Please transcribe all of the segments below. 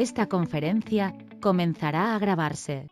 Esta conferencia comenzará a grabarse.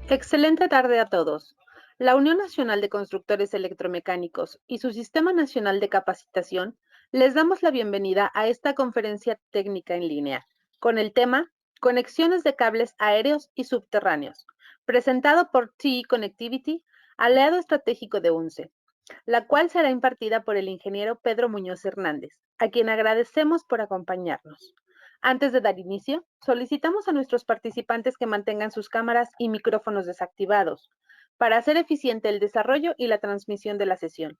Excelente tarde a todos. La Unión Nacional de Constructores Electromecánicos y su Sistema Nacional de Capacitación les damos la bienvenida a esta conferencia técnica en línea con el tema Conexiones de cables aéreos y subterráneos, presentado por TE Connectivity, aliado estratégico de UNCE, la cual será impartida por el ingeniero Pedro Muñoz Hernández, a quien agradecemos por acompañarnos. Antes de dar inicio, solicitamos a nuestros participantes que mantengan sus cámaras y micrófonos desactivados para hacer eficiente el desarrollo y la transmisión de la sesión.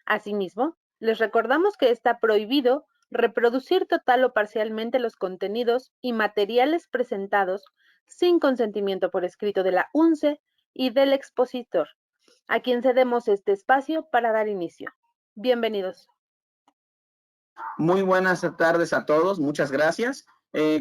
Asimismo, les recordamos que está prohibido reproducir total o parcialmente los contenidos y materiales presentados sin consentimiento por escrito de la UNCE y del expositor, a quien cedemos este espacio para dar inicio. Bienvenidos. Muy buenas tardes a todos, muchas gracias.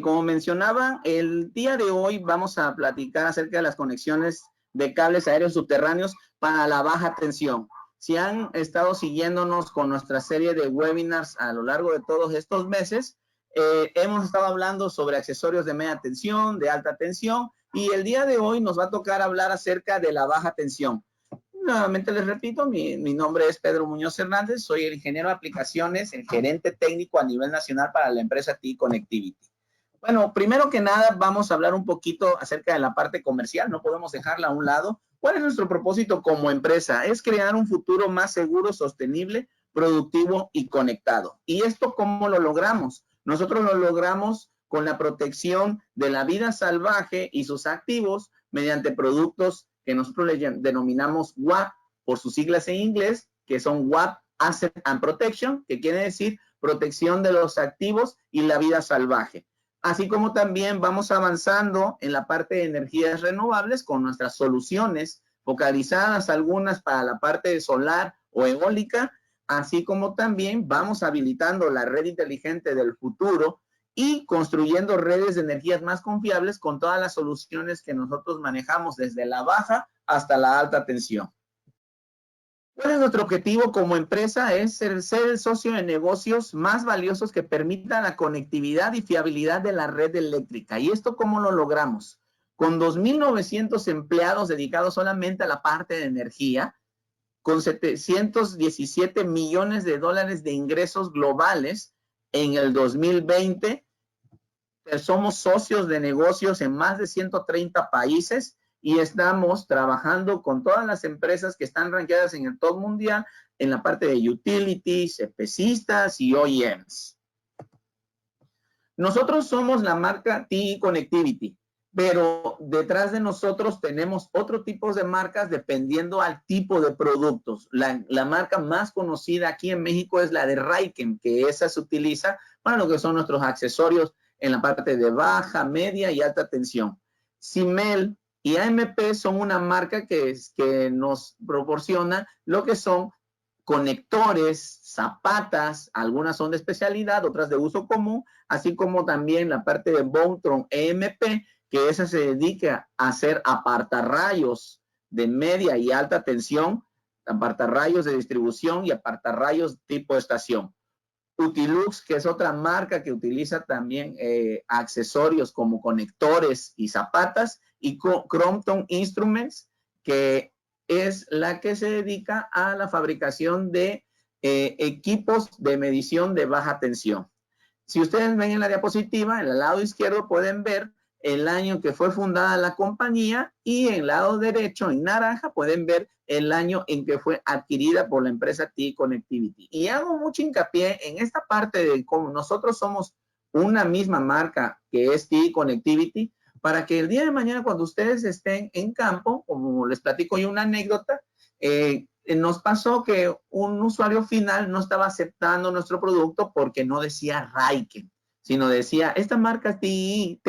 Como mencionaba, el día de hoy vamos a platicar acerca de las conexiones de cables aéreos subterráneos para la baja tensión. Si han estado siguiéndonos con nuestra serie de webinars a lo largo de todos estos meses, hemos estado hablando sobre accesorios de media tensión, de alta tensión, y el día de hoy nos va a tocar hablar acerca de la baja tensión. Nuevamente les repito, mi nombre es Pedro Muñoz Hernández, soy el ingeniero de aplicaciones, el gerente técnico a nivel nacional para la empresa TE Connectivity. Bueno, primero que nada vamos a hablar un poquito acerca de la parte comercial, no podemos dejarla a un lado. ¿Cuál es nuestro propósito como empresa? Es crear un futuro más seguro, sostenible, productivo y conectado. ¿Y esto cómo lo logramos? Nosotros lo logramos con la protección de la vida salvaje y sus activos mediante productos que nosotros le denominamos WAP por sus siglas en inglés, que son WAP Asset and Protection, que quiere decir protección de los activos y la vida salvaje. Así como también vamos avanzando en la parte de energías renovables con nuestras soluciones focalizadas, algunas para la parte de solar o eólica, así como también vamos habilitando la red inteligente del futuro y construyendo redes de energías más confiables con todas las soluciones que nosotros manejamos desde la baja hasta la alta tensión. ¿Cuál es nuestro objetivo como empresa? Es ser el socio de negocios más valiosos que permitan la conectividad y fiabilidad de la red eléctrica. ¿Y esto cómo lo logramos? Con 2.900 empleados dedicados solamente a la parte de energía, con 717 millones de dólares de ingresos globales en el 2020, somos socios de negocios en más de 130 países y estamos trabajando con todas las empresas que están rankeadas en el top mundial en la parte de utilities, EPCistas y OEMs. Nosotros somos la marca TE Connectivity, pero detrás de nosotros tenemos otro tipo de marcas dependiendo al tipo de productos. La marca más conocida aquí en México es la de Raiken, que esa se utiliza para lo que son nuestros accesorios en la parte de baja, media y alta tensión. Simel y AMP son una marca que nos proporciona lo que son conectores, zapatas, algunas son de especialidad, otras de uso común, así como también la parte de Boutron EMP, que esa se dedica a hacer apartarrayos de media y alta tensión, apartarrayos de distribución y apartarrayos tipo estación. Utilux, que es otra marca que utiliza también accesorios como conectores y zapatas, y Crompton Instruments, que es la que se dedica a la fabricación de equipos de medición de baja tensión. Si ustedes ven en la diapositiva, en el lado izquierdo pueden ver el año que fue fundada la compañía y en el lado derecho, en naranja, pueden ver el año en que fue adquirida por la empresa TE Connectivity. Y hago mucho hincapié en esta parte de cómo nosotros somos una misma marca que es TE Connectivity, para que el día de mañana cuando ustedes estén en campo, como les platico yo una anécdota, nos pasó que un usuario final no estaba aceptando nuestro producto porque no decía Raiken, sino decía, esta marca TE,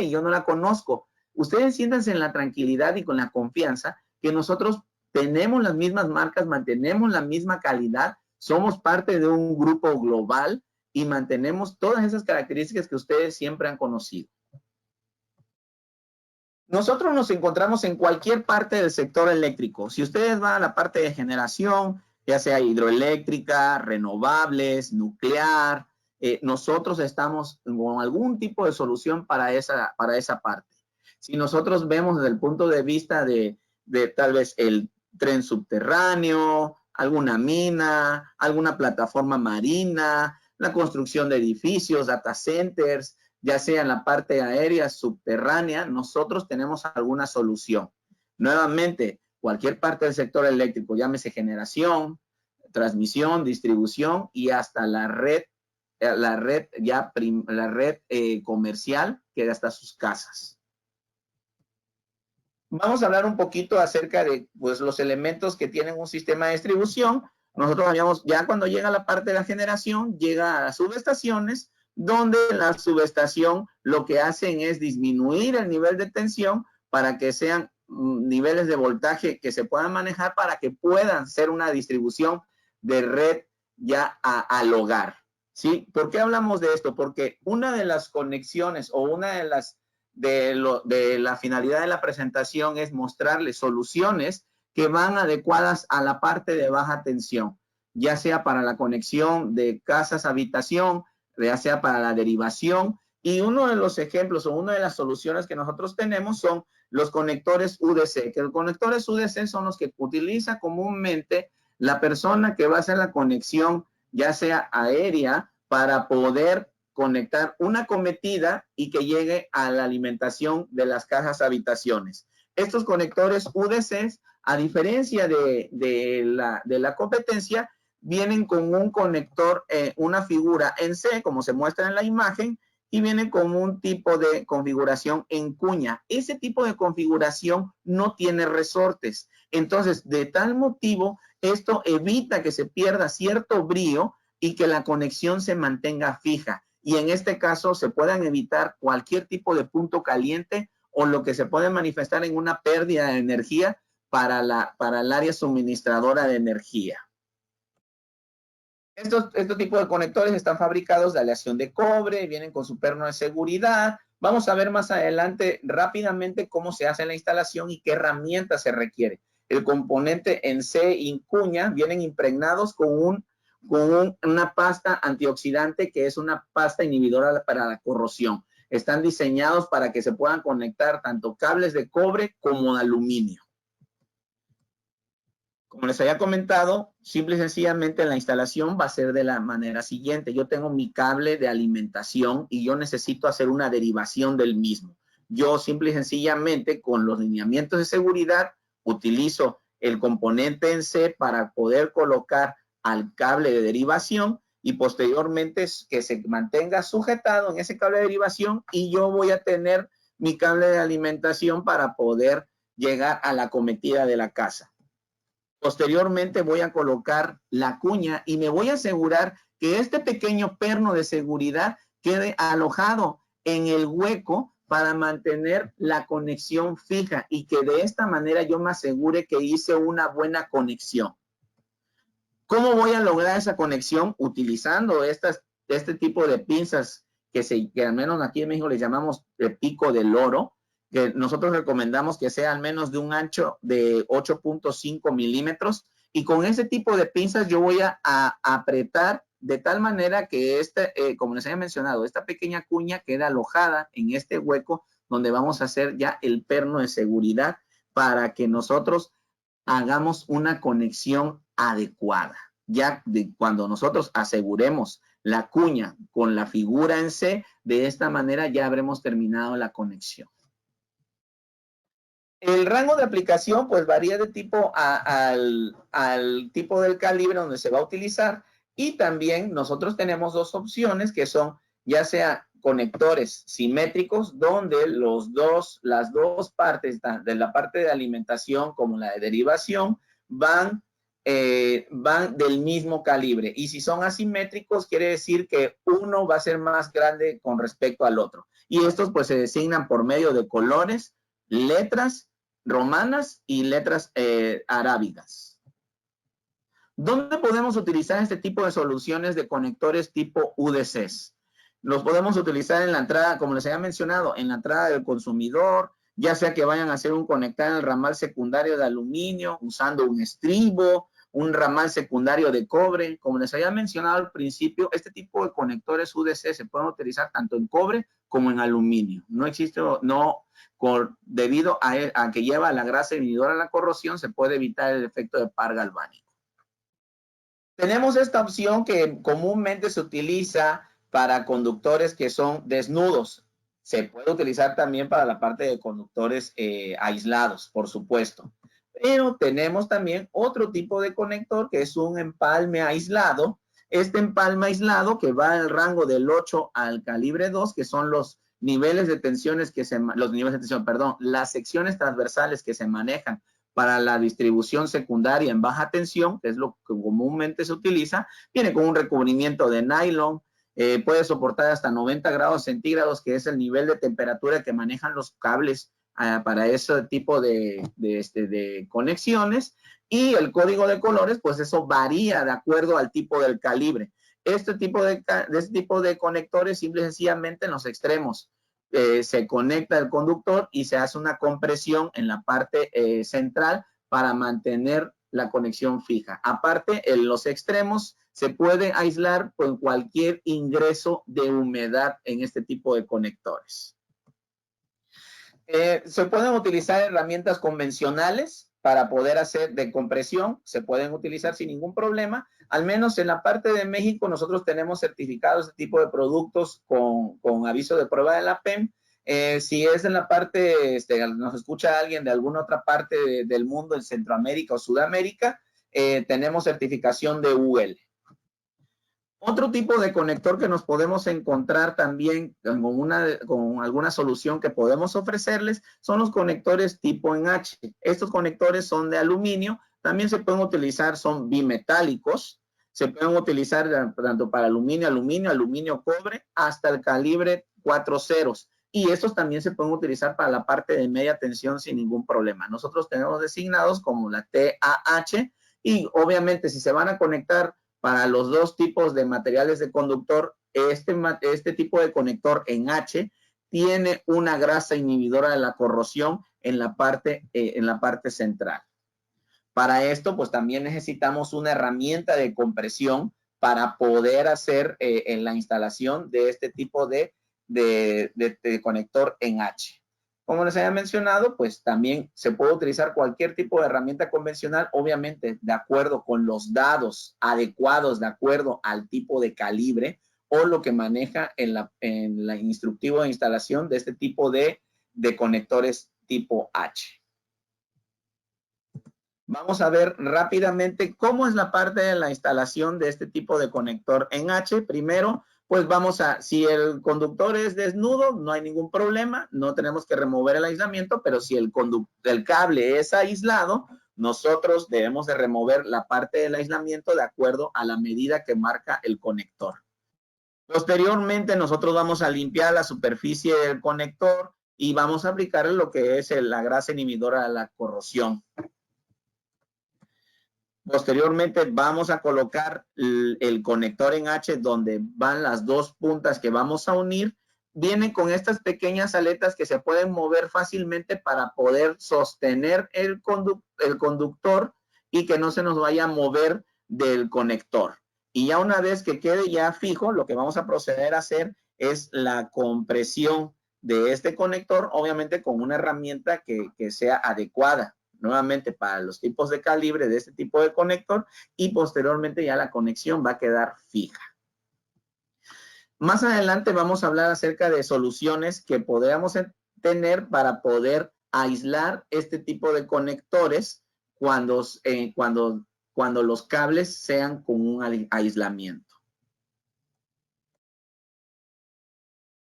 yo no la conozco. Ustedes siéntanse en la tranquilidad y con la confianza que nosotros tenemos las mismas marcas, mantenemos la misma calidad, somos parte de un grupo global y mantenemos todas esas características que ustedes siempre han conocido. Nosotros nos encontramos en cualquier parte del sector eléctrico. Si ustedes van a la parte de generación, ya sea hidroeléctrica, renovables, nuclear, nosotros estamos con algún tipo de solución para esa parte. Si nosotros vemos desde el punto de vista de tal vez el tren subterráneo, alguna mina, alguna plataforma marina, la construcción de edificios, data centers, ya sea en la parte aérea, subterránea, nosotros tenemos alguna solución. Nuevamente, cualquier parte del sector eléctrico, llámese generación, transmisión, distribución y hasta la red comercial que hasta sus casas. Vamos a hablar un poquito acerca de pues, los elementos que tienen un sistema de distribución. Nosotros habíamos, ya cuando llega la parte de la generación, llega a las subestaciones, donde la subestación lo que hacen es disminuir el nivel de tensión para que sean niveles de voltaje que se puedan manejar para que puedan ser una distribución de red ya al hogar. ¿Sí? ¿Por qué hablamos de esto? Porque una de las conexiones o una de las de la finalidad de la presentación es mostrarles soluciones que van adecuadas a la parte de baja tensión, ya sea para la conexión de casas a habitación, ya sea para la derivación. Y uno de los ejemplos o una de las soluciones que nosotros tenemos son los conectores UDC, que los conectores UDC son los que utiliza comúnmente la persona que va a hacer la conexión, ya sea aérea, para poder conectar una cometida y que llegue a la alimentación de las cajas habitaciones. Estos conectores UDC, a diferencia de la competencia, vienen con un conector, una figura en C, como se muestra en la imagen, y vienen con un tipo de configuración en cuña. Ese tipo de configuración no tiene resortes. Entonces, de tal motivo, esto evita que se pierda cierto brío y que la conexión se mantenga fija. Y en este caso se puedan evitar cualquier tipo de punto caliente o lo que se puede manifestar en una pérdida de energía para el área suministradora de energía. Estos tipos de conectores están fabricados de aleación de cobre, vienen con su perno de seguridad. Vamos a ver más adelante rápidamente cómo se hace la instalación y qué herramientas se requiere. El componente en C y cuña vienen impregnados con una pasta antioxidante que es una pasta inhibidora para la corrosión. Están diseñados para que se puedan conectar tanto cables de cobre como de aluminio. Como les había comentado, simple y sencillamente la instalación va a ser de la manera siguiente. Yo tengo mi cable de alimentación y yo necesito hacer una derivación del mismo. Yo simple y sencillamente con los lineamientos de seguridad utilizo el componente en C para poder colocar al cable de derivación y posteriormente que se mantenga sujetado en ese cable de derivación y yo voy a tener mi cable de alimentación para poder llegar a la cometida de la casa. Posteriormente voy a colocar la cuña y me voy a asegurar que este pequeño perno de seguridad quede alojado en el hueco para mantener la conexión fija y que de esta manera yo me asegure que hice una buena conexión. ¿Cómo voy a lograr esa conexión? Utilizando este tipo de pinzas que al menos aquí en México les llamamos de pico de loro, que nosotros recomendamos que sea al menos de un ancho de 8.5 milímetros. Y con ese tipo de pinzas yo voy a apretar de tal manera que como les había mencionado, esta pequeña cuña queda alojada en este hueco donde vamos a hacer ya el perno de seguridad para que nosotros hagamos una conexión adecuada. Ya cuando nosotros aseguremos la cuña con la figura en C, de esta manera ya habremos terminado la conexión. El rango de aplicación pues varía de tipo al tipo del calibre donde se va a utilizar y también nosotros tenemos dos opciones que son ya sea conectores simétricos donde las dos partes de la parte de alimentación como la de derivación van del mismo calibre y si son asimétricos quiere decir que uno va a ser más grande con respecto al otro y estos pues se designan por medio de colores, letras romanas y letras arábigas. ¿Dónde podemos utilizar este tipo de soluciones de conectores tipo UDCs? Los podemos utilizar en la entrada, como les había mencionado, en la entrada del consumidor, ya sea que vayan a hacer un conectar en el ramal secundario de aluminio, usando un estribo, un ramal secundario de cobre. Como les había mencionado al principio, este tipo de conectores UDC se pueden utilizar tanto en cobre como en aluminio. No existe, debido a que lleva la grasa inhibidora a la corrosión, se puede evitar el efecto de par galvánico. Tenemos esta opción que comúnmente se utiliza para conductores que son desnudos. Se puede utilizar también para la parte de conductores aislados, por supuesto. Pero tenemos también otro tipo de conector que es un empalme aislado. Este empalme aislado que va al rango del 8 al calibre 2, que son los niveles de tensiones las secciones transversales que se manejan para la distribución secundaria en baja tensión, que es lo que comúnmente se utiliza. Viene con un recubrimiento de nylon, puede soportar hasta 90 grados centígrados, que es el nivel de temperatura que manejan los cables para ese tipo de conexiones, y el código de colores, pues eso varía de acuerdo al tipo del calibre. Este tipo de conectores, simple y sencillamente en los extremos, se conecta el conductor y se hace una compresión en la parte central para mantener la conexión fija. Aparte, en los extremos se puede aislar con cualquier ingreso de humedad en este tipo de conectores. Se pueden utilizar herramientas convencionales para poder hacer de compresión, se pueden utilizar sin ningún problema. Al menos en la parte de México nosotros tenemos certificados este tipo de productos con aviso de prueba de la PEM. Si es en la parte, nos escucha alguien de alguna otra parte del mundo, en Centroamérica o Sudamérica, tenemos certificación de UL. Otro tipo de conector que nos podemos encontrar también con alguna solución que podemos ofrecerles son los conectores tipo en H. Estos conectores son de aluminio, también se pueden utilizar, son bimetálicos, se pueden utilizar tanto para aluminio, cobre, hasta el calibre 4 ceros. Y estos también se pueden utilizar para la parte de media tensión sin ningún problema. Nosotros tenemos designados como la TAH, y obviamente si se van a conectar para los dos tipos de materiales de conductor, este tipo de conector en H tiene una grasa inhibidora de la corrosión en la parte central. Para esto, pues también necesitamos una herramienta de compresión para poder hacer en la instalación de este tipo de conector en H. Como les había mencionado, pues también se puede utilizar cualquier tipo de herramienta convencional, obviamente de acuerdo con los dados adecuados, de acuerdo al tipo de calibre o lo que maneja en la instructivo de instalación de este tipo de conectores tipo H. Vamos a ver rápidamente cómo es la parte de la instalación de este tipo de conector en H. Primero, pues si el conductor es desnudo, no hay ningún problema, no tenemos que remover el aislamiento, pero si el cable es aislado, nosotros debemos de remover la parte del aislamiento de acuerdo a la medida que marca el conector. Posteriormente, nosotros vamos a limpiar la superficie del conector y vamos a aplicar lo que es la grasa inhibidora de la corrosión. Posteriormente vamos a colocar el conector en H donde van las dos puntas que vamos a unir. Vienen con estas pequeñas aletas que se pueden mover fácilmente para poder sostener el conductor y que no se nos vaya a mover del conector. Y ya una vez que quede ya fijo, lo que vamos a proceder a hacer es la compresión de este conector, obviamente con una herramienta que sea adecuada, nuevamente para los tipos de calibre de este tipo de conector, y posteriormente ya la conexión va a quedar fija. Más adelante vamos a hablar acerca de soluciones que podríamos tener para poder aislar este tipo de conectores cuando los cables sean con un aislamiento.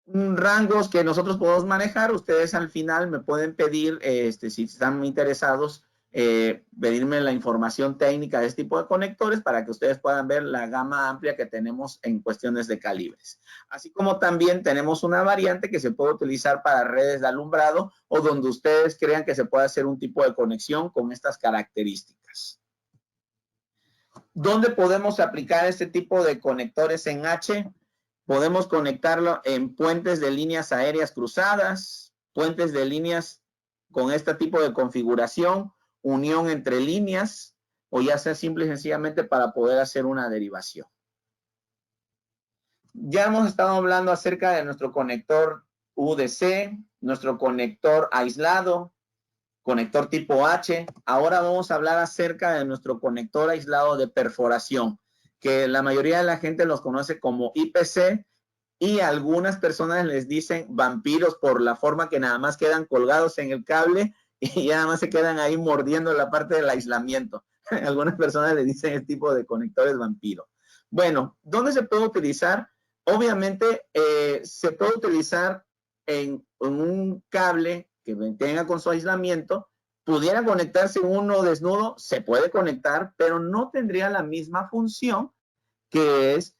Rangos que nosotros podemos manejar, ustedes al final me pueden pedir, si están interesados, pedirme la información técnica de este tipo de conectores para que ustedes puedan ver la gama amplia que tenemos en cuestiones de calibres. Así como también tenemos una variante que se puede utilizar para redes de alumbrado o donde ustedes crean que se puede hacer un tipo de conexión con estas características. ¿Dónde podemos aplicar este tipo de conectores en H? Podemos conectarlo en puentes de líneas aéreas cruzadas, puentes de líneas con este tipo de configuración, unión entre líneas, o ya sea simple y sencillamente para poder hacer una derivación. Ya hemos estado hablando acerca de nuestro conector UDC, nuestro conector aislado, conector tipo H. Ahora vamos a hablar acerca de nuestro conector aislado de perforación, que la mayoría de la gente los conoce como IPC y algunas personas les dicen vampiros por la forma que nada más quedan colgados en el cable y nada más se quedan ahí mordiendo la parte del aislamiento. Algunas personas le dicen este tipo de conectores vampiro. Bueno, ¿dónde se puede utilizar? Obviamente se puede utilizar en un cable que tenga con su aislamiento. Pudiera conectarse uno desnudo, se puede conectar, pero no tendría la misma función que es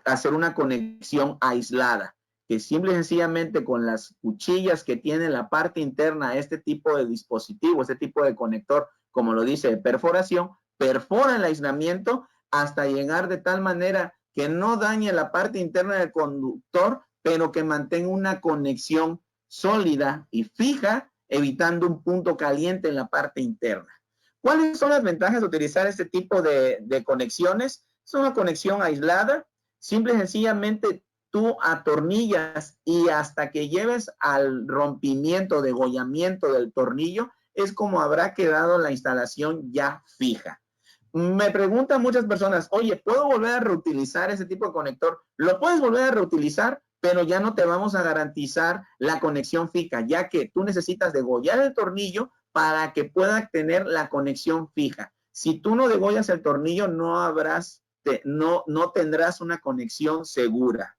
hacer una conexión aislada, que simple y sencillamente con las cuchillas que tiene la parte interna este tipo de dispositivo, este tipo de conector, como lo dice, de perforación, perfora el aislamiento hasta llegar de tal manera que no dañe la parte interna del conductor, pero que mantenga una conexión sólida y fija, evitando un punto caliente en la parte interna. ¿Cuáles son las ventajas de utilizar este tipo de conexiones? Es una conexión aislada, simple y sencillamente tú atornillas y hasta que lleves al rompimiento, degollamiento del tornillo, es como habrá quedado la instalación ya fija. Me preguntan muchas personas, oye, ¿puedo volver a reutilizar ese tipo de conector? Lo puedes volver a reutilizar, pero ya no te vamos a garantizar la conexión fija, ya que tú necesitas degollar el tornillo para que pueda tener la conexión fija. Si tú no degollas el tornillo, no tendrás una conexión segura.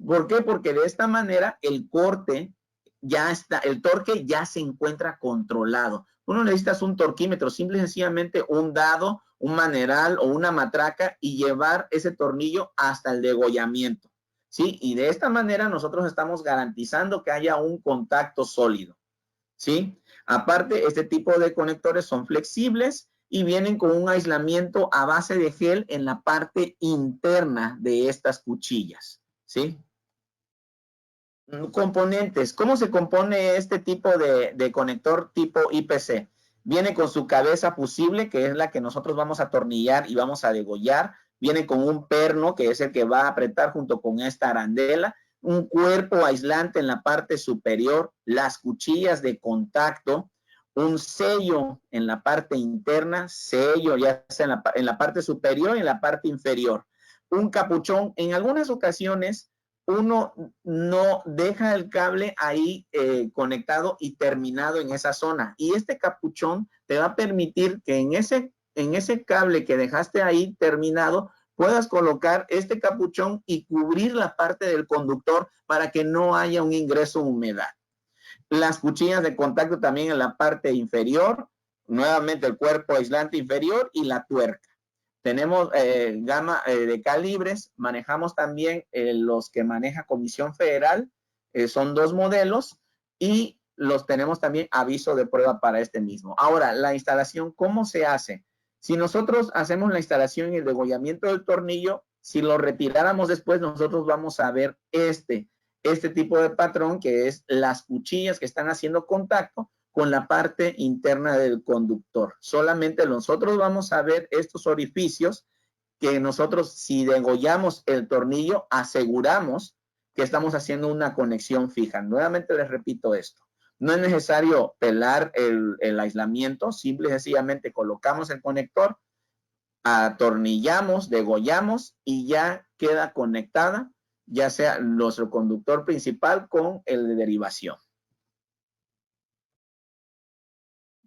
¿Por qué? Porque de esta manera el corte ya está, el torque ya se encuentra controlado. Tú no necesitas un torquímetro, simple y sencillamente un dado, un maneral o una matraca y llevar ese tornillo hasta el degollamiento, ¿sí? Y de esta manera nosotros estamos garantizando que haya un contacto sólido, ¿sí? Aparte, este tipo de conectores son flexibles y vienen con un aislamiento a base de gel en la parte interna de estas cuchillas, ¿sí? Componentes. ¿Cómo se compone este tipo de conector tipo IPC? Viene con su cabeza fusible, que es la que nosotros vamos a atornillar y vamos a degollar. Viene con un perno, que es el que va a apretar junto con esta arandela. Un cuerpo aislante en la parte superior, las cuchillas de contacto, un sello en la parte interna, sello ya sea en la parte superior y en la parte inferior. Un capuchón. En algunas ocasiones uno no deja el cable ahí conectado y terminado en esa zona. Y este capuchón te va a permitir que en ese cable que dejaste ahí terminado, puedas colocar este capuchón y cubrir la parte del conductor para que no haya un ingreso de humedad. Las cuchillas de contacto también en la parte inferior, nuevamente el cuerpo aislante inferior y la tuerca. Tenemos gama de calibres, manejamos también los que maneja Comisión Federal, son 2 modelos y los tenemos también aviso de prueba para este mismo. Ahora, la instalación, ¿cómo se hace? Si nosotros hacemos la instalación y el degollamiento del tornillo, si lo retiráramos después, nosotros vamos a ver este tipo de patrón, que es las cuchillas que están haciendo contacto con la parte interna del conductor. Solamente nosotros vamos a ver estos orificios que nosotros, si degollamos el tornillo, aseguramos que estamos haciendo una conexión fija. Nuevamente les repito esto. No es necesario pelar el aislamiento, simple y sencillamente colocamos el conector, atornillamos, degollamos y ya queda conectada, ya sea nuestro conductor principal con el de derivación.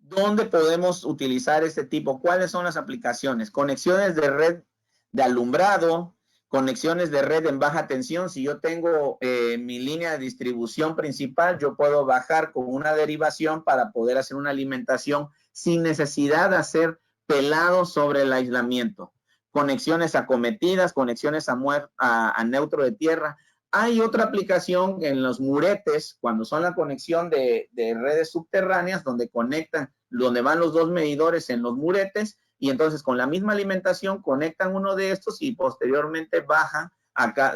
¿Dónde podemos utilizar este tipo? ¿Cuáles son las aplicaciones? Conexiones de red de alumbrado, Conexiones de red en baja tensión. Si yo tengo mi línea de distribución principal, yo puedo bajar con una derivación para poder hacer una alimentación sin necesidad de hacer pelado sobre el aislamiento. Conexiones acometidas, conexiones a neutro de tierra. Hay otra aplicación en los muretes, cuando son la conexión de redes subterráneas, donde conectan, donde van los dos medidores en los muretes, y entonces con la misma alimentación conectan uno de estos y posteriormente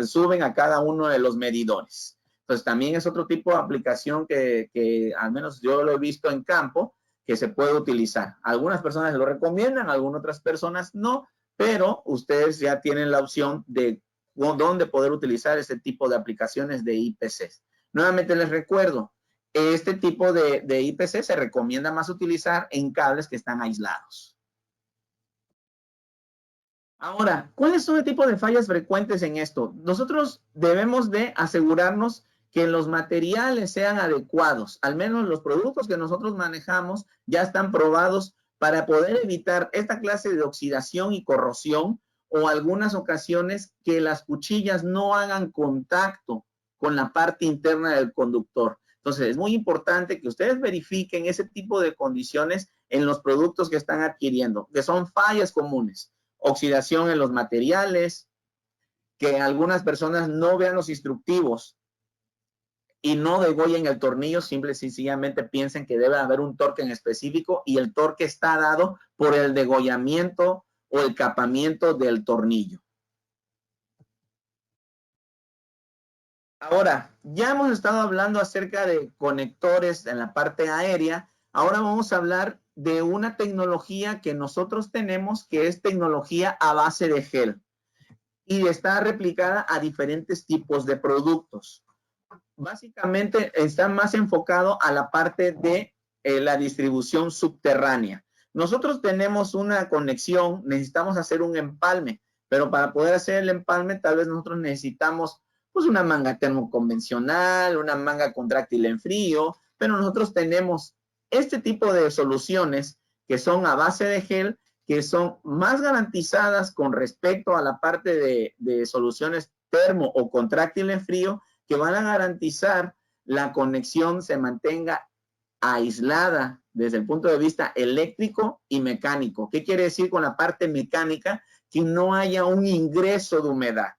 suben a cada uno de los medidores. Entonces también es otro tipo de aplicación que al menos yo lo he visto en campo, que se puede utilizar. Algunas personas lo recomiendan, algunas otras personas no, pero ustedes ya tienen la opción de dónde poder utilizar este tipo de aplicaciones de IPCs. Nuevamente les recuerdo, este tipo de IPC se recomienda más utilizar en cables que están aislados. Ahora, ¿cuáles son el tipo de fallas frecuentes en esto? Nosotros debemos de asegurarnos que los materiales sean adecuados. Al menos los productos que nosotros manejamos ya están probados para poder evitar esta clase de oxidación y corrosión, o algunas ocasiones que las cuchillas no hagan contacto con la parte interna del conductor. Entonces, es muy importante que ustedes verifiquen ese tipo de condiciones en los productos que están adquiriendo, que son fallas comunes. Oxidación en los materiales, que algunas personas no vean los instructivos y no degollen el tornillo, simple y sencillamente piensen que debe haber un torque en específico y el torque está dado por el degollamiento o el capamiento del tornillo. Ahora, ya hemos estado hablando acerca de conectores en la parte aérea. Ahora vamos a hablar de una tecnología que nosotros tenemos, que es tecnología a base de gel y está replicada a diferentes tipos de productos. Básicamente está más enfocado a la parte de la distribución subterránea. Nosotros tenemos una conexión, necesitamos hacer un empalme, pero para poder hacer el empalme tal vez nosotros necesitamos pues una manga termoconvencional, una manga contráctil en frío, pero nosotros tenemos este tipo de soluciones que son a base de gel, que son más garantizadas con respecto a la parte de soluciones termo o contráctil en frío, que van a garantizar la conexión se mantenga aislada desde el punto de vista eléctrico y mecánico. ¿Qué quiere decir con la parte mecánica? Que no haya un ingreso de humedad,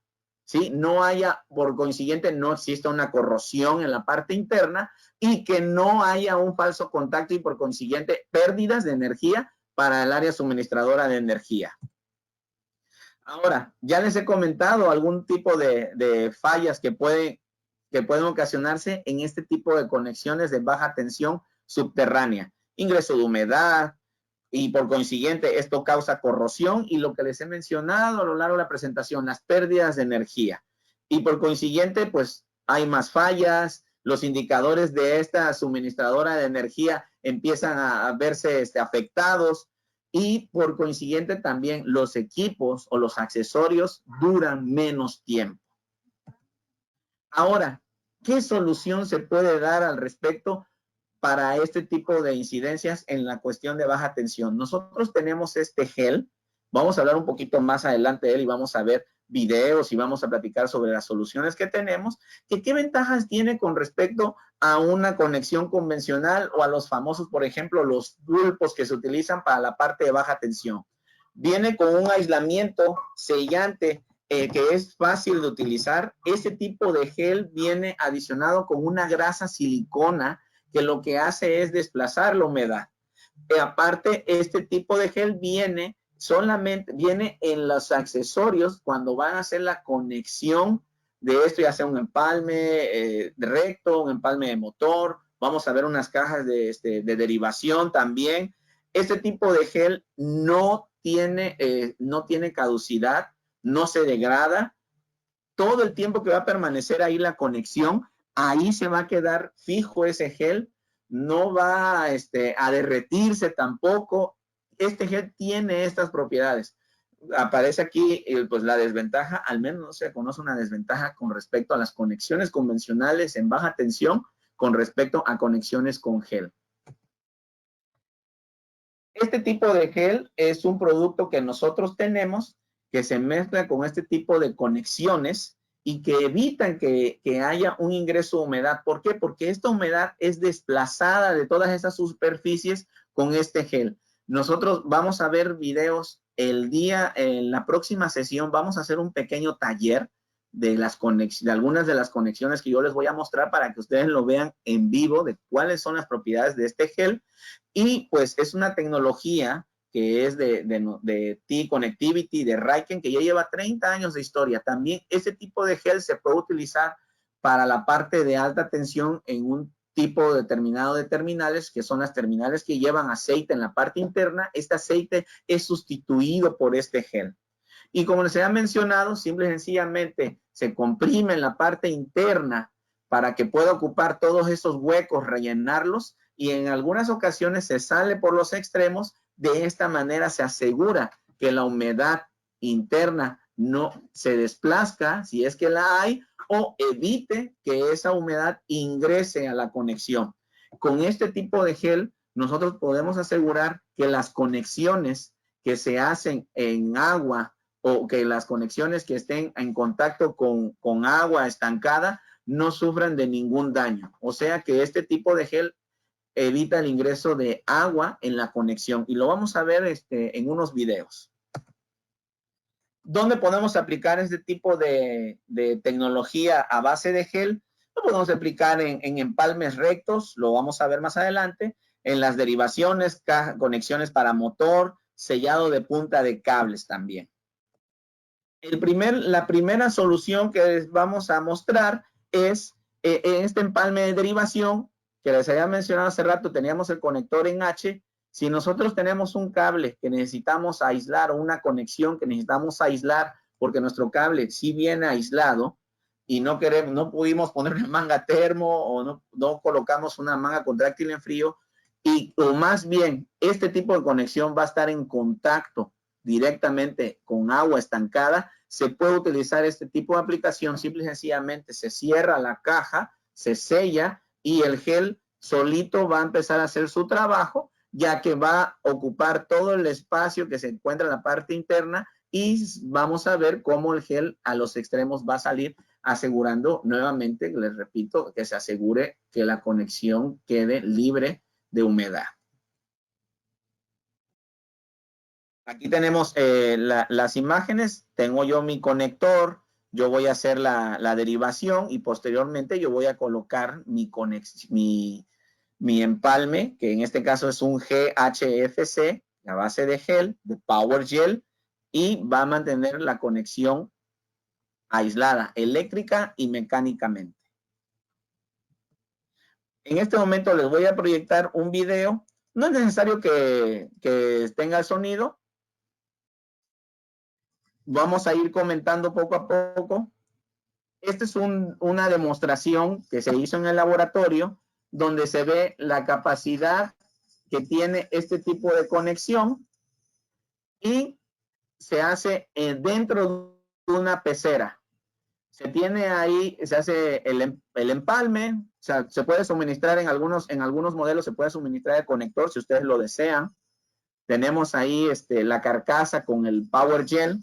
¿sí? No haya, por consiguiente, no exista una corrosión en la parte interna y que no haya un falso contacto y por consiguiente pérdidas de energía para el área suministradora de energía. Ahora, ya les he comentado algún tipo de fallas que pueden ocasionarse en este tipo de conexiones de baja tensión subterránea. Ingreso de humedad y por consiguiente esto causa corrosión y lo que les he mencionado a lo largo de la presentación, las pérdidas de energía. Y por consiguiente, pues hay más fallas, los indicadores de esta suministradora de energía empiezan a verse afectados y por consiguiente también los equipos o los accesorios duran menos tiempo. Ahora, ¿qué solución se puede dar al respecto para este tipo de incidencias en la cuestión de baja tensión? Nosotros tenemos este gel, vamos a hablar un poquito más adelante de él y vamos a ver videos y vamos a platicar sobre las soluciones que tenemos, que qué ventajas tiene con respecto a una conexión convencional o a los famosos, por ejemplo, los pulpos que se utilizan para la parte de baja tensión. Viene con un aislamiento sellante que es fácil de utilizar. Este tipo de gel viene adicionado con una grasa silicona que lo que hace es desplazar la humedad. Aparte, este tipo de gel viene en los accesorios cuando van a hacer la conexión de esto, ya sea un empalme recto, un empalme de motor. Vamos a ver unas cajas de derivación también. Este tipo de gel no tiene caducidad, no se degrada. Todo el tiempo que va a permanecer ahí la conexión, ahí se va a quedar fijo ese gel, no va a derretirse tampoco. Este gel tiene estas propiedades. Aparece aquí pues la desventaja, al menos no se conoce una desventaja con respecto a las conexiones convencionales en baja tensión con respecto a conexiones con gel. Este tipo de gel es un producto que nosotros tenemos que se mezcla con este tipo de conexiones y que evitan que haya un ingreso de humedad. ¿Por qué? Porque esta humedad es desplazada de todas esas superficies con este gel. Nosotros vamos a ver videos en la próxima sesión, vamos a hacer un pequeño taller de algunas de las conexiones que yo les voy a mostrar para que ustedes lo vean en vivo de cuáles son las propiedades de este gel. Y pues es una tecnología que es de T-Connectivity, de Raiken, que ya lleva 30 años de historia. También ese tipo de gel se puede utilizar para la parte de alta tensión en un tipo determinado de terminales, que son las terminales que llevan aceite en la parte interna. Este aceite es sustituido por este gel. Y como les había mencionado, simple y sencillamente se comprime en la parte interna para que pueda ocupar todos esos huecos, rellenarlos, y en algunas ocasiones se sale por los extremos. De esta manera se asegura que la humedad interna no se desplazca, si es que la hay, o evite que esa humedad ingrese a la conexión. Con este tipo de gel, nosotros podemos asegurar que las conexiones que se hacen en agua o que las conexiones que estén en contacto con agua estancada no sufran de ningún daño. O sea que este tipo de gel evita el ingreso de agua en la conexión, y lo vamos a ver en unos videos. ¿Dónde podemos aplicar este tipo de tecnología a base de gel? Lo podemos aplicar en empalmes rectos, lo vamos a ver más adelante, en las derivaciones, conexiones para motor, sellado de punta de cables también. La primera solución que les vamos a mostrar es en este empalme de derivación que les había mencionado hace rato. Teníamos el conector en H. Si nosotros tenemos un cable que necesitamos aislar o una conexión que necesitamos aislar porque nuestro cable sí viene aislado y no pudimos poner una manga termo o no colocamos una manga contráctil en frío, o más bien este tipo de conexión va a estar en contacto directamente con agua estancada, se puede utilizar este tipo de aplicación. Simple y sencillamente se cierra la caja, se sella y el gel solito va a empezar a hacer su trabajo, ya que va a ocupar todo el espacio que se encuentra en la parte interna, y vamos a ver cómo el gel a los extremos va a salir, asegurando nuevamente, les repito, que se asegure que la conexión quede libre de humedad. Aquí tenemos las imágenes. Tengo yo mi conector, yo voy a hacer la derivación y posteriormente yo voy a colocar mi empalme, que en este caso es un GHFC, la base de gel, de Power Gel, y va a mantener la conexión aislada eléctrica y mecánicamente. En este momento les voy a proyectar un video. No es necesario que tenga el sonido. Vamos a ir comentando poco a poco. Esta es una demostración que se hizo en el laboratorio donde se ve la capacidad que tiene este tipo de conexión, y se hace dentro de una pecera. Se tiene ahí, se hace el empalme, o sea, se puede suministrar en algunos modelos, se puede suministrar el conector si ustedes lo desean. Tenemos ahí la carcasa con el Power Gel.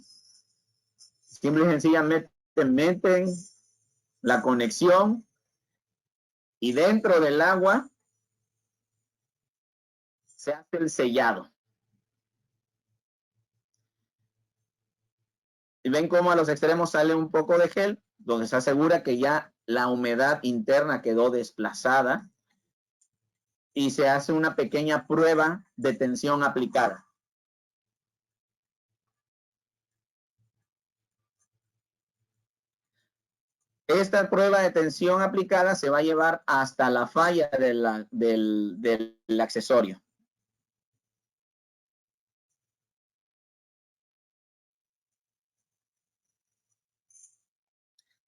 Simple y sencillamente meten la conexión y dentro del agua se hace el sellado. Y ven cómo a los extremos sale un poco de gel, donde se asegura que ya la humedad interna quedó desplazada, y se hace una pequeña prueba de tensión aplicada. Esta prueba de tensión aplicada se va a llevar hasta la falla del accesorio.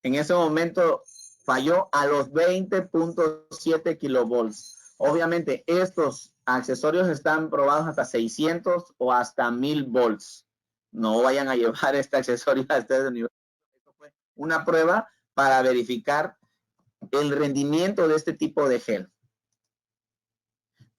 En ese momento falló a los 20.7 kilovolts. Obviamente estos accesorios están probados hasta 600 o hasta 1000 volts. No vayan a llevar este accesorio a este nivel. Esto fue una prueba para verificar el rendimiento de este tipo de gel.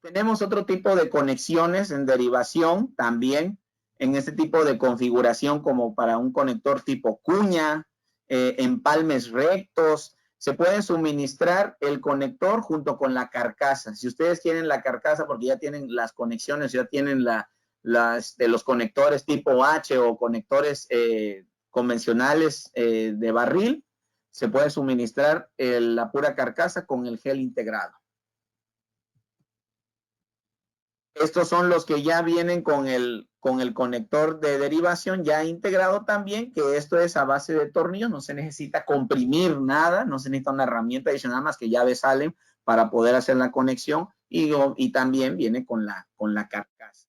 Tenemos otro tipo de conexiones en derivación también. en este tipo de configuración como para un conector tipo cuña, empalmes rectos. Se puede suministrar el conector junto con la carcasa. Si ustedes tienen la carcasa porque ya tienen las conexiones, ya tienen los conectores tipo H o conectores convencionales de barril, se puede suministrar la pura carcasa con el gel integrado. Estos son los que ya vienen con el conector de derivación ya integrado también, que esto es a base de tornillos, no se necesita comprimir nada, no se necesita una herramienta adicional más que llaves salen para poder hacer la conexión y también viene con la carcasa.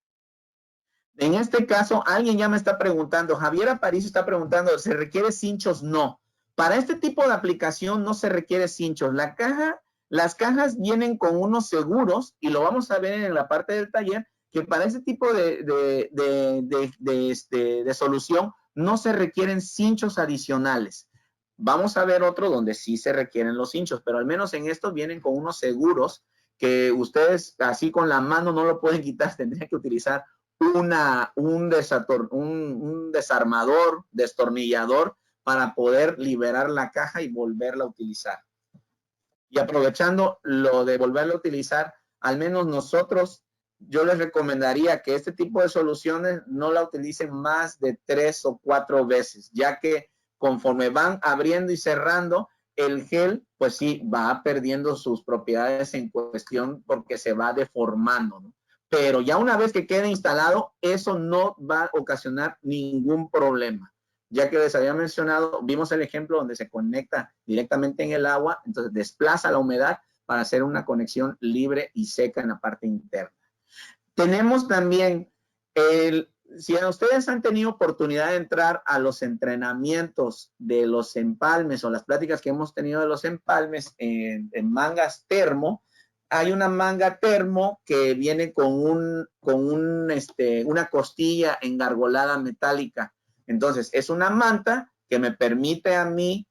En este caso, alguien ya me está preguntando, Javier Aparicio está preguntando, ¿se requiere cinchos? No. Para este tipo de aplicación no se requiere cinchos. Las cajas vienen con unos seguros, y lo vamos a ver en la parte del taller, que para ese tipo de solución no se requieren cinchos adicionales. Vamos a ver otro donde sí se requieren los cinchos, pero al menos en estos vienen con unos seguros que ustedes así con la mano no lo pueden quitar, tendrían que utilizar un desarmador, destornillador, para poder liberar la caja y volverla a utilizar. Y aprovechando lo de volverlo a utilizar, al menos nosotros, yo les recomendaría que este tipo de soluciones no la utilicen más de 3 o 4 veces, ya que conforme van abriendo y cerrando, el gel, pues sí, va perdiendo sus propiedades en cuestión porque se va deformando, ¿no? Pero ya una vez que quede instalado, eso no va a ocasionar ningún problema. Ya que les había mencionado, vimos el ejemplo donde se conecta directamente en el agua, entonces desplaza la humedad para hacer una conexión libre y seca en la parte interna. Tenemos también, si ustedes han tenido oportunidad de entrar a los entrenamientos de los empalmes o las pláticas que hemos tenido de los empalmes en mangas termo, hay una manga termo que viene con una costilla engargolada metálica. Entonces, es una manta que me permite a mí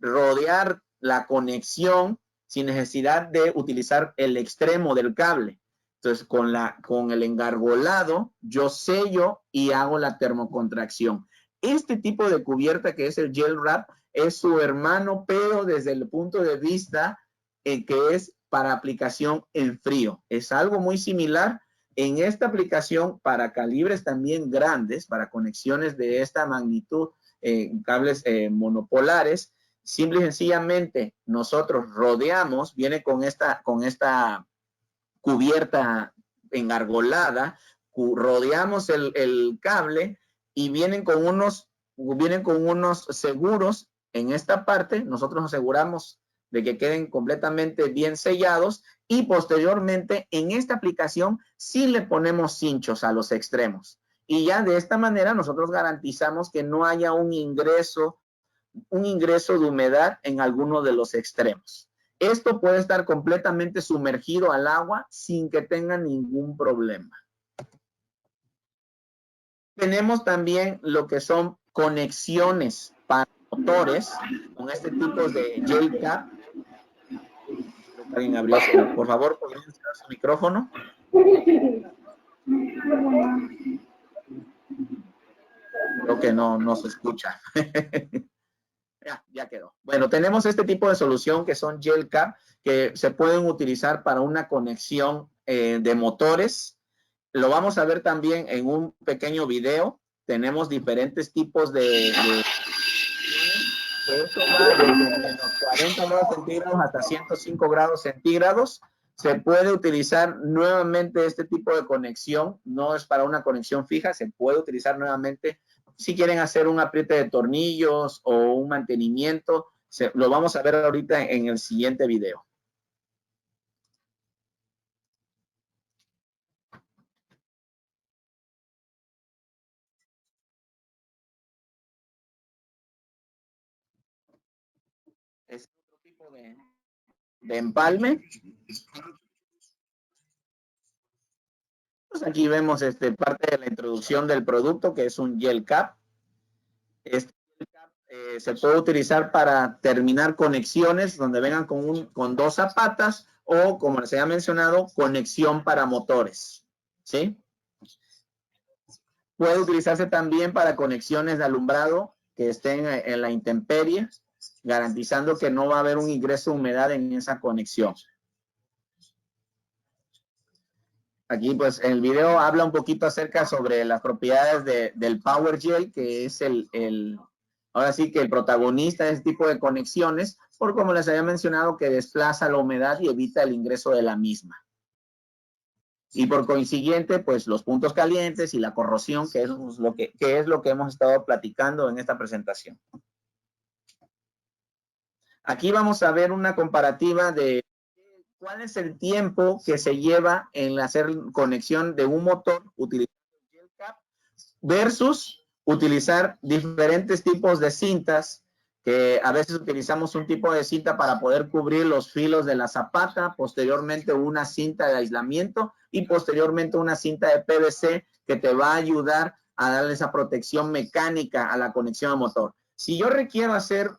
rodear la conexión sin necesidad de utilizar el extremo del cable. Entonces, con el engargolado, yo sello y hago la termocontracción. Este tipo de cubierta que es el gel wrap es su hermano, pero desde el punto de vista que es para aplicación en frío. Es algo muy similar. En esta aplicación para calibres también grandes, para conexiones de esta magnitud, cables monopolares, simple y sencillamente nosotros rodeamos, viene con esta cubierta engargolada, rodeamos el cable y vienen con unos seguros en esta parte. Nosotros nos aseguramos de que queden completamente bien sellados y posteriormente en esta aplicación sí le ponemos cinchos a los extremos. Y ya de esta manera nosotros garantizamos que no haya un ingreso de humedad en alguno de los extremos. Esto puede estar completamente sumergido al agua sin que tenga ningún problema. Tenemos también lo que son conexiones para motores con este tipo de gel cap. Alguien abrió por favor, ¿podrían cerrar su micrófono? Creo que no se escucha. Ya quedó. Bueno, tenemos este tipo de solución que son gel cap, que se pueden utilizar para una conexión de motores. Lo vamos a ver también en un pequeño video. Tenemos diferentes tipos de esto va desde menos 40 grados centígrados hasta 105 grados centígrados. Se puede utilizar nuevamente este tipo de conexión. No es para una conexión fija, se puede utilizar nuevamente si quieren hacer un apriete de tornillos o un mantenimiento. Lo vamos a ver ahorita en el siguiente video. Es otro tipo de empalme. Pues aquí vemos parte de la introducción del producto, que es un gel cap. Este gel cap se puede utilizar para terminar conexiones donde vengan con 2 zapatas o, como les había mencionado, conexión para motores. ¿Sí? Puede utilizarse también para conexiones de alumbrado que estén en la intemperie, garantizando que no va a haber un ingreso de humedad en esa conexión. Aquí pues el video habla un poquito acerca sobre las propiedades del Power Gel, que es ahora sí que el protagonista de este tipo de conexiones, por como les había mencionado, que desplaza la humedad y evita el ingreso de la misma. Y por consiguiente, pues los puntos calientes y la corrosión, que es lo que hemos estado platicando en esta presentación. Aquí vamos a ver una comparativa de cuál es el tiempo que se lleva en hacer conexión de un motor utilizando el gel cap versus utilizar diferentes tipos de cintas, que a veces utilizamos un tipo de cinta para poder cubrir los filos de la zapata, posteriormente una cinta de aislamiento y posteriormente una cinta de PVC que te va a ayudar a darle esa protección mecánica a la conexión al motor. Si yo requiero hacer,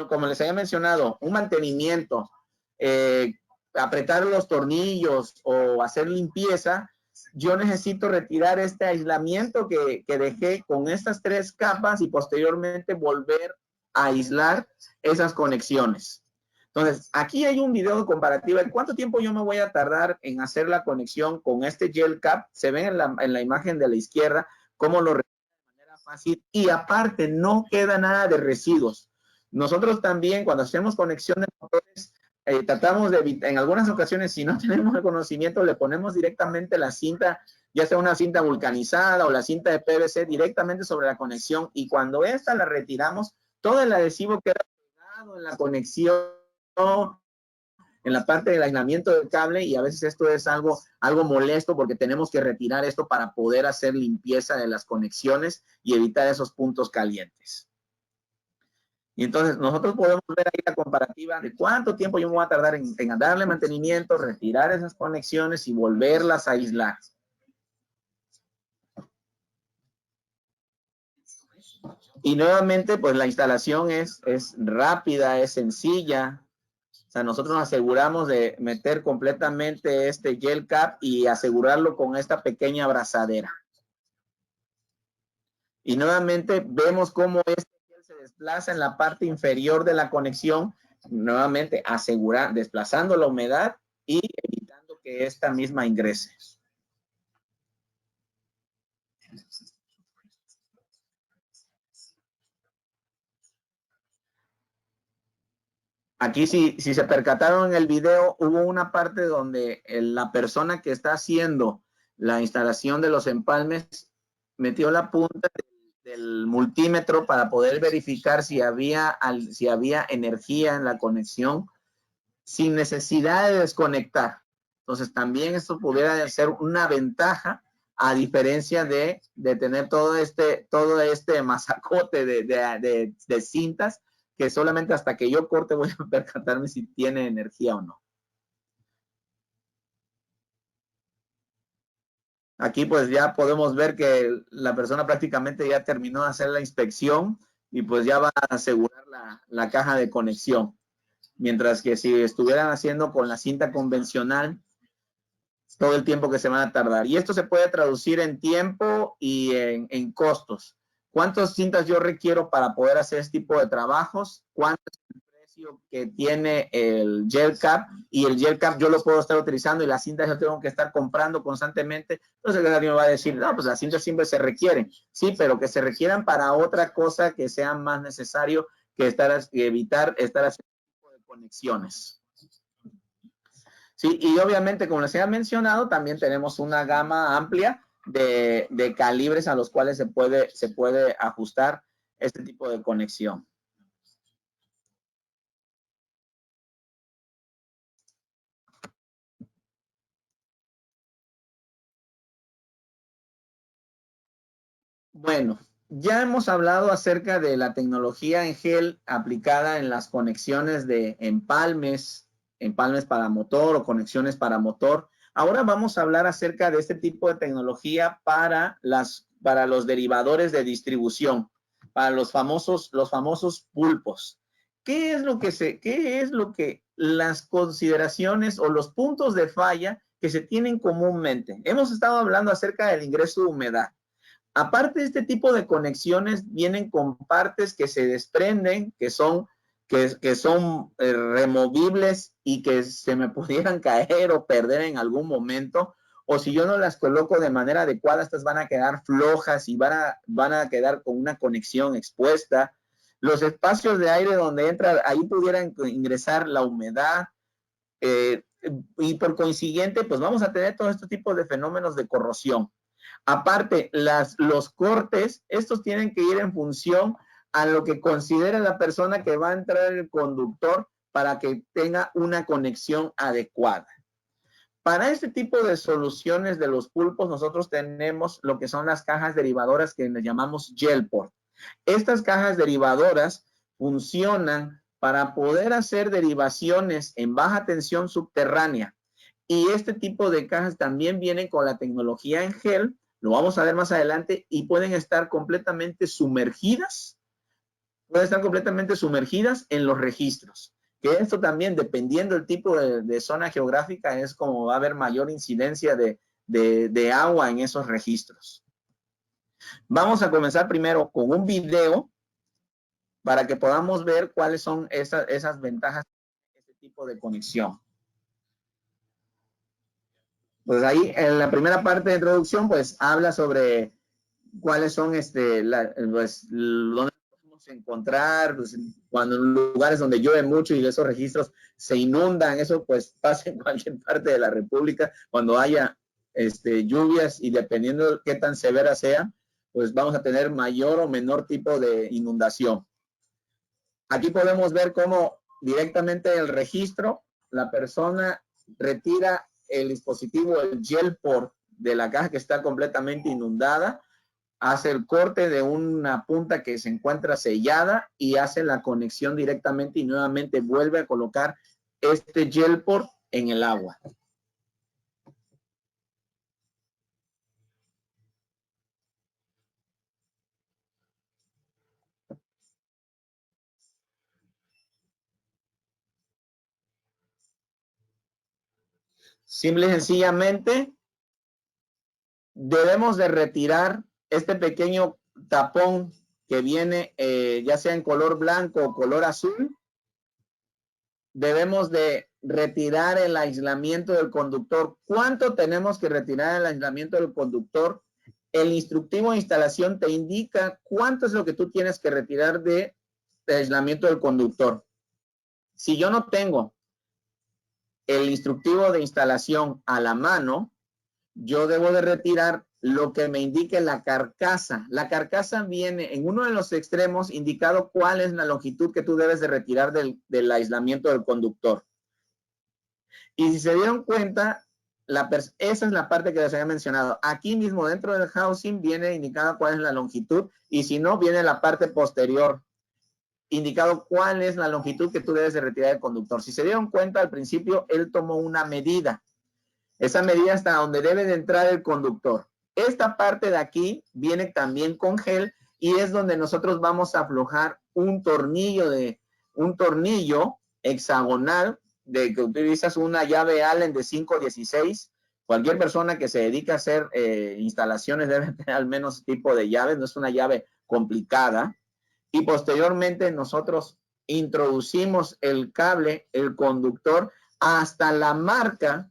como les había mencionado, un mantenimiento, apretar los tornillos o hacer limpieza, yo necesito retirar este aislamiento que dejé con estas 3 capas y posteriormente volver a aislar esas conexiones. Entonces, aquí hay un video de comparativa de cuánto tiempo yo me voy a tardar en hacer la conexión con este gel cap. Se ven en la imagen de la izquierda cómo lo retira de manera fácil y aparte no queda nada de residuos. Nosotros también cuando hacemos conexión de motores, tratamos de evitar, en algunas ocasiones, si no tenemos el conocimiento, le ponemos directamente la cinta, ya sea una cinta vulcanizada o la cinta de PVC directamente sobre la conexión, y cuando esta la retiramos, todo el adhesivo queda pegado en la conexión, en la parte del aislamiento del cable, y a veces esto es algo molesto porque tenemos que retirar esto para poder hacer limpieza de las conexiones y evitar esos puntos calientes. Y entonces nosotros podemos ver ahí la comparativa de cuánto tiempo yo me voy a tardar en darle mantenimiento, retirar esas conexiones y volverlas a aislar. Y nuevamente, pues la instalación es rápida, es sencilla. O sea, nosotros nos aseguramos de meter completamente este gel cap y asegurarlo con esta pequeña abrazadera. Y nuevamente vemos cómo este gel se desplaza en la parte inferior de la conexión, nuevamente desplazando la humedad y evitando que esta misma ingrese. Aquí si se percataron en el video, hubo una parte donde la persona que está haciendo la instalación de los empalmes metió la punta del multímetro para poder verificar si había energía en la conexión sin necesidad de desconectar. Entonces también esto pudiera ser una ventaja a diferencia de tener todo este masacote de cintas que solamente hasta que yo corte voy a percatarme si tiene energía o no. Aquí pues ya podemos ver que la persona prácticamente ya terminó de hacer la inspección y pues ya va a asegurar la caja de conexión. Mientras que si estuvieran haciendo con la cinta convencional, todo el tiempo que se van a tardar. Y esto se puede traducir en tiempo y en costos. ¿Cuántas cintas yo requiero para poder hacer este tipo de trabajos? ¿Cuánto es el precio que tiene el gel cap? Y el gel cap yo lo puedo estar utilizando y las cintas yo tengo que estar comprando constantemente. Entonces el me va a decir, no, pues las cintas siempre se requieren. Sí, pero que se requieran para otra cosa que sea más necesario que evitar estar haciendo este tipo de conexiones. Sí, y obviamente, como les había mencionado, también tenemos una gama amplia de calibres a los cuales se puede ajustar este tipo de conexión. Bueno, ya hemos hablado acerca de la tecnología en gel aplicada en las conexiones de empalmes para motor o conexiones para motor. Ahora vamos a hablar acerca de este tipo de tecnología para los derivadores de distribución, para los famosos pulpos. ¿Qué es lo que las consideraciones o los puntos de falla que se tienen comúnmente? Hemos estado hablando acerca del ingreso de humedad. Aparte de este tipo de conexiones, vienen con partes que se desprenden, que son removibles y que se me pudieran caer o perder en algún momento, o si yo no las coloco de manera adecuada, estas van a quedar flojas y van a quedar con una conexión expuesta. Los espacios de aire donde entra, ahí pudieran ingresar la humedad, y por consiguiente, pues vamos a tener todo este tipo de fenómenos de corrosión. Aparte, los cortes, estos tienen que ir en función a lo que considera la persona que va a entrar el conductor para que tenga una conexión adecuada. Para este tipo de soluciones de los pulpos, nosotros tenemos lo que son las cajas derivadoras que le llamamos Gelport. Estas cajas derivadoras funcionan para poder hacer derivaciones en baja tensión subterránea. Y este tipo de cajas también vienen con la tecnología en gel, lo vamos a ver más adelante, y pueden estar completamente sumergidas en los registros. Que esto también, dependiendo del tipo de zona geográfica, es como va a haber mayor incidencia de agua en esos registros. Vamos a comenzar primero con un video para que podamos ver cuáles son esas ventajas de este tipo de conexión. Pues ahí, en la primera parte de introducción, pues habla sobre cuáles son dónde podemos encontrar, pues, cuando en lugares donde llueve mucho y esos registros se inundan, eso pues pasa en cualquier parte de la República, cuando haya lluvias y dependiendo de qué tan severa sea, pues vamos a tener mayor o menor tipo de inundación. Aquí podemos ver cómo directamente el registro, la persona retira el dispositivo, el Gelport, de la caja que está completamente inundada, hace el corte de una punta que se encuentra sellada y hace la conexión directamente y nuevamente vuelve a colocar este Gelport en el agua. Simple y sencillamente, debemos de retirar este pequeño tapón que viene ya sea en color blanco o color azul. Debemos de retirar el aislamiento del conductor. ¿Cuánto tenemos que retirar el aislamiento del conductor? El instructivo de instalación te indica cuánto es lo que tú tienes que retirar de aislamiento del conductor. Si yo no tengo el instructivo de instalación a la mano, yo debo de retirar lo que me indique la carcasa. La carcasa viene en uno de los extremos indicado cuál es la longitud que tú debes de retirar del aislamiento del conductor. Y si se dieron cuenta, esa es la parte que les había mencionado. Aquí mismo dentro del housing viene indicado cuál es la longitud y si no, viene la parte posterior indicado cuál es la longitud que tú debes de retirar del conductor. Si se dieron cuenta, al principio él tomó una medida. Esa medida hasta donde debe de entrar el conductor. Esta parte de aquí viene también con gel y es donde nosotros vamos a aflojar un tornillo hexagonal de que utilizas una llave Allen de 516. Cualquier persona que se dedica a hacer instalaciones debe tener al menos tipo de llaves, no es una llave complicada. Y posteriormente nosotros introducimos el cable, el conductor, hasta la marca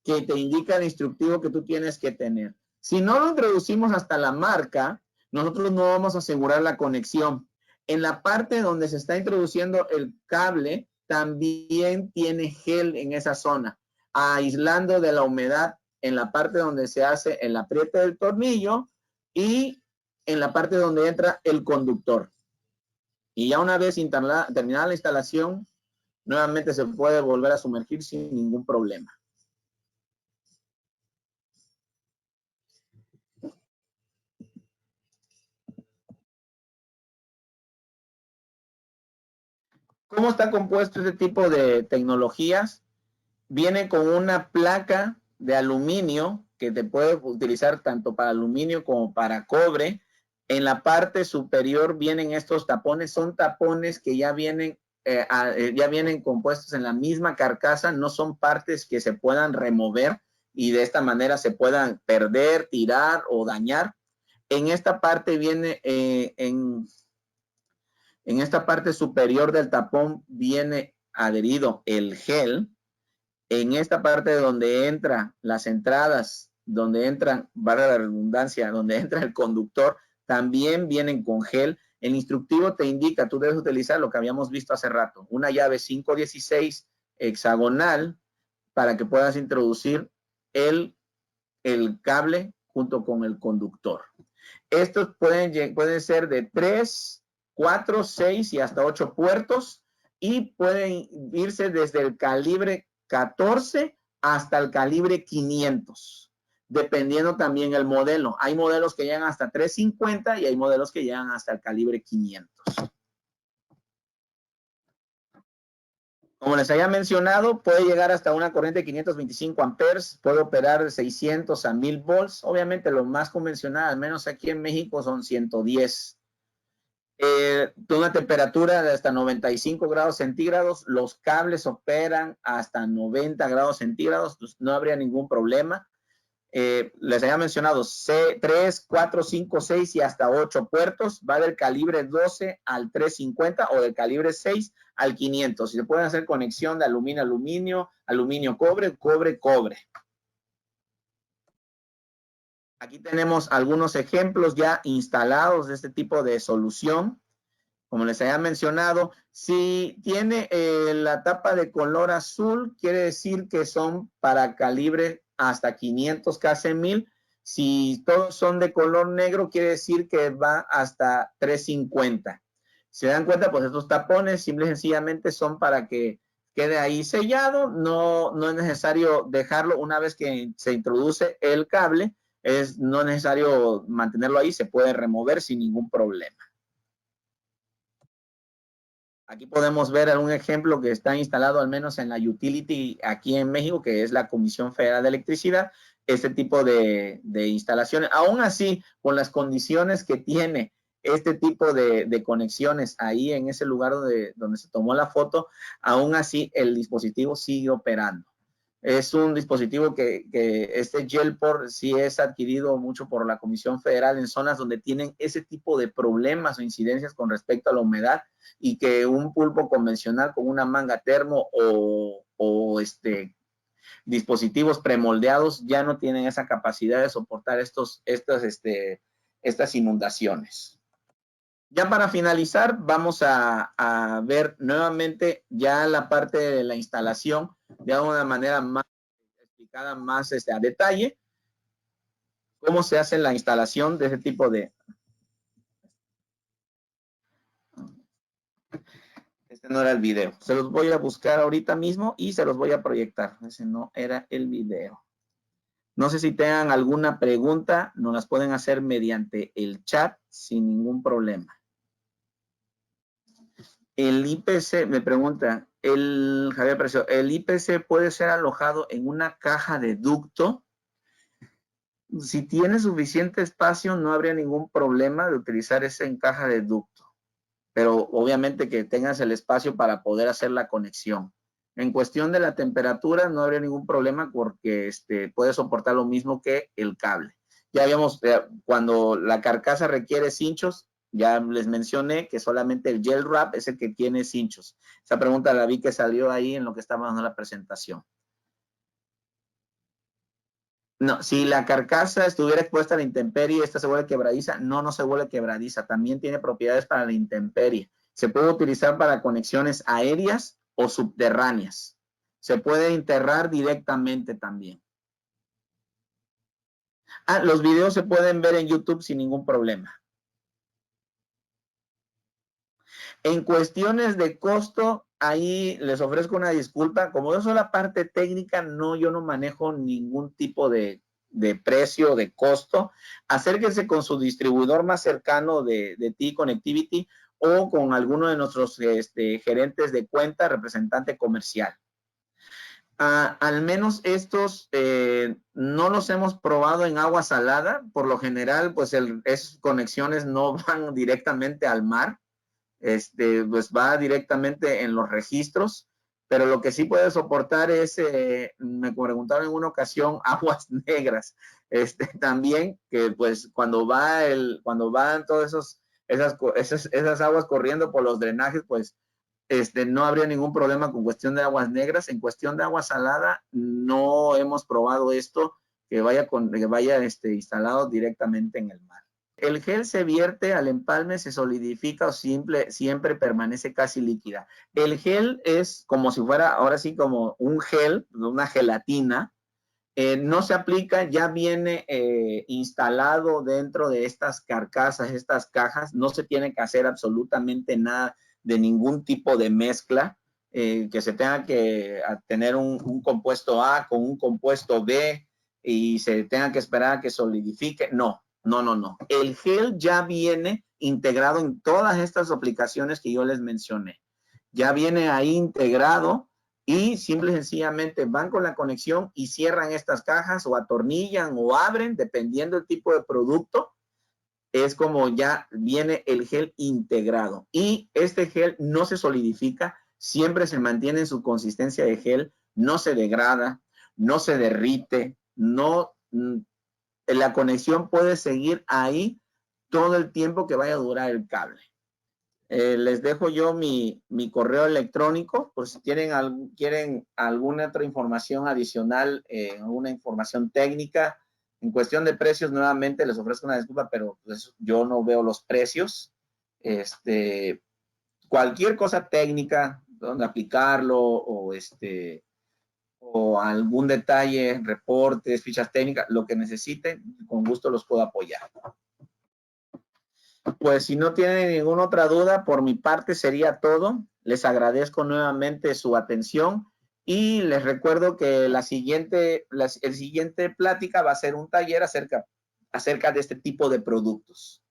que te indica el instructivo que tú tienes que tener. Si no lo introducimos hasta la marca, nosotros no vamos a asegurar la conexión. En la parte donde se está introduciendo el cable, también tiene gel en esa zona, aislando de la humedad en la parte donde se hace el apriete del tornillo y en la parte donde entra el conductor. Y ya una vez terminada la instalación, nuevamente se puede volver a sumergir sin ningún problema. ¿Cómo está compuesto este tipo de tecnologías? Viene con una placa de aluminio que te puede utilizar tanto para aluminio como para cobre. En la parte superior vienen estos tapones, son tapones que ya vienen compuestos en la misma carcasa, no son partes que se puedan remover y de esta manera se puedan perder, tirar o dañar. En esta parte viene, en esta parte superior del tapón viene adherido el gel. En esta parte donde entran las entradas, donde entran, valga la redundancia, donde entra el conductor, también vienen con gel. El instructivo te indica, tú debes utilizar lo que habíamos visto hace rato, una llave 516 hexagonal para que puedas introducir el cable junto con el conductor. Estos pueden ser de 3, 4, 6 y hasta 8 puertos y pueden irse desde el calibre 14 hasta el calibre 500, dependiendo también el modelo. Hay modelos que llegan hasta 350 y hay modelos que llegan hasta el calibre 500. Como les había mencionado, puede llegar hasta una corriente de 525 amperes, puede operar de 600 a 1000 volts. Obviamente lo más convencional, al menos aquí en México, son 110. Una temperatura de hasta 95 grados centígrados, los cables operan hasta 90 grados centígrados, pues no habría ningún problema. Les había mencionado 3, 4, 5, 6 y hasta 8 puertos, va del calibre 12 al 350 o del calibre 6 al 500. Y se pueden hacer conexión de aluminio, aluminio, aluminio, cobre, cobre, cobre. Aquí tenemos algunos ejemplos ya instalados de este tipo de solución. Como les había mencionado, si tiene la tapa de color azul, quiere decir que son para calibre hasta 500 KC1000. Si todos son de color negro, quiere decir que va hasta 350. Si se dan cuenta, pues estos tapones simple y sencillamente son para que quede ahí sellado. No es necesario dejarlo una vez que se introduce el cable. No es necesario mantenerlo ahí, se puede remover sin ningún problema. Aquí podemos ver un ejemplo que está instalado al menos en la utility aquí en México, que es la Comisión Federal de Electricidad, este tipo de instalaciones. Aún así, con las condiciones que tiene este tipo de conexiones ahí en ese lugar donde se tomó la foto, aún así el dispositivo sigue operando. Es un dispositivo que este GelPort sí es adquirido mucho por la Comisión Federal en zonas donde tienen ese tipo de problemas o incidencias con respecto a la humedad y que un pulpo convencional con una manga termo o dispositivos premoldeados ya no tienen esa capacidad de soportar estas inundaciones. Ya para finalizar, vamos a ver nuevamente ya la parte de la instalación de una manera más explicada, más a detalle, cómo se hace la instalación de ese tipo de... Este no era el video. Se los voy a buscar ahorita mismo y se los voy a proyectar. Ese no era el video. No sé si tengan alguna pregunta, nos las pueden hacer mediante el chat sin ningún problema. El IPC, me pregunta, Javier Precio, ¿el IPC puede ser alojado en una caja de ducto? Si tiene suficiente espacio, no habría ningún problema de utilizar esa en caja de ducto. Pero obviamente que tengas el espacio para poder hacer la conexión. En cuestión de la temperatura, no habría ningún problema porque puede soportar lo mismo que el cable. Ya habíamos, cuando la carcasa requiere cinchos, ya les mencioné que solamente el gel wrap es el que tiene cinchos. Esa pregunta la vi que salió ahí en lo que estaba dando la presentación. No, si la carcasa estuviera expuesta a la intemperie, esta se vuelve quebradiza. No se vuelve quebradiza. También tiene propiedades para la intemperie. Se puede utilizar para conexiones aéreas o subterráneas. Se puede enterrar directamente también. Los videos se pueden ver en YouTube sin ningún problema. En cuestiones de costo, ahí les ofrezco una disculpa. Como yo soy la parte técnica, yo no manejo ningún tipo de precio, de costo. Acérquense con su distribuidor más cercano de T-Connectivity o con alguno de nuestros gerentes de cuenta, representante comercial. Al menos estos no los hemos probado en agua salada. Por lo general, pues esas conexiones no van directamente al mar. Pues va directamente en los registros, pero lo que sí puede soportar es, me preguntaron en una ocasión, aguas negras. también que pues cuando van todas esas aguas corriendo por los drenajes, pues no habría ningún problema con cuestión de aguas negras. En cuestión de agua salada, no hemos probado esto que vaya instalado directamente en el mar. El gel se vierte al empalme, se solidifica o siempre permanece casi líquida. El gel es como si fuera, ahora sí, como un gel, una gelatina. No se aplica, ya viene instalado dentro de estas carcasas, estas cajas. No se tiene que hacer absolutamente nada de ningún tipo de mezcla, que se tenga que tener un compuesto A con un compuesto B y se tenga que esperar a que solidifique. No. El gel ya viene integrado en todas estas aplicaciones que yo les mencioné. Ya viene ahí integrado y simple y sencillamente van con la conexión y cierran estas cajas o atornillan o abren, dependiendo del tipo de producto. Es como ya viene el gel integrado. Y este gel no se solidifica, siempre se mantiene en su consistencia de gel, no se degrada, no se derrite, la conexión puede seguir ahí todo el tiempo que vaya a durar el cable. Les dejo yo mi correo electrónico por si quieren alguna otra información adicional, alguna información técnica. En cuestión de precios, nuevamente les ofrezco una disculpa, pero pues, yo no veo los precios. Cualquier cosa técnica, donde aplicarlo o algún detalle, reportes, fichas técnicas, lo que necesiten, con gusto los puedo apoyar. Pues si no tienen ninguna otra duda, por mi parte sería todo. Les agradezco nuevamente su atención y les recuerdo que el siguiente plática va a ser un taller acerca de este tipo de productos.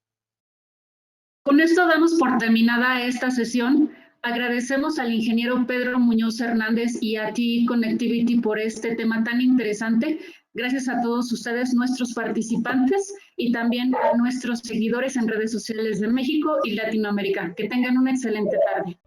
Con esto damos por terminada esta sesión. Agradecemos al ingeniero Pedro Muñoz Hernández y a TIE Connectivity por este tema tan interesante. Gracias a todos ustedes, nuestros participantes, y también a nuestros seguidores en redes sociales de México y Latinoamérica. Que tengan una excelente tarde.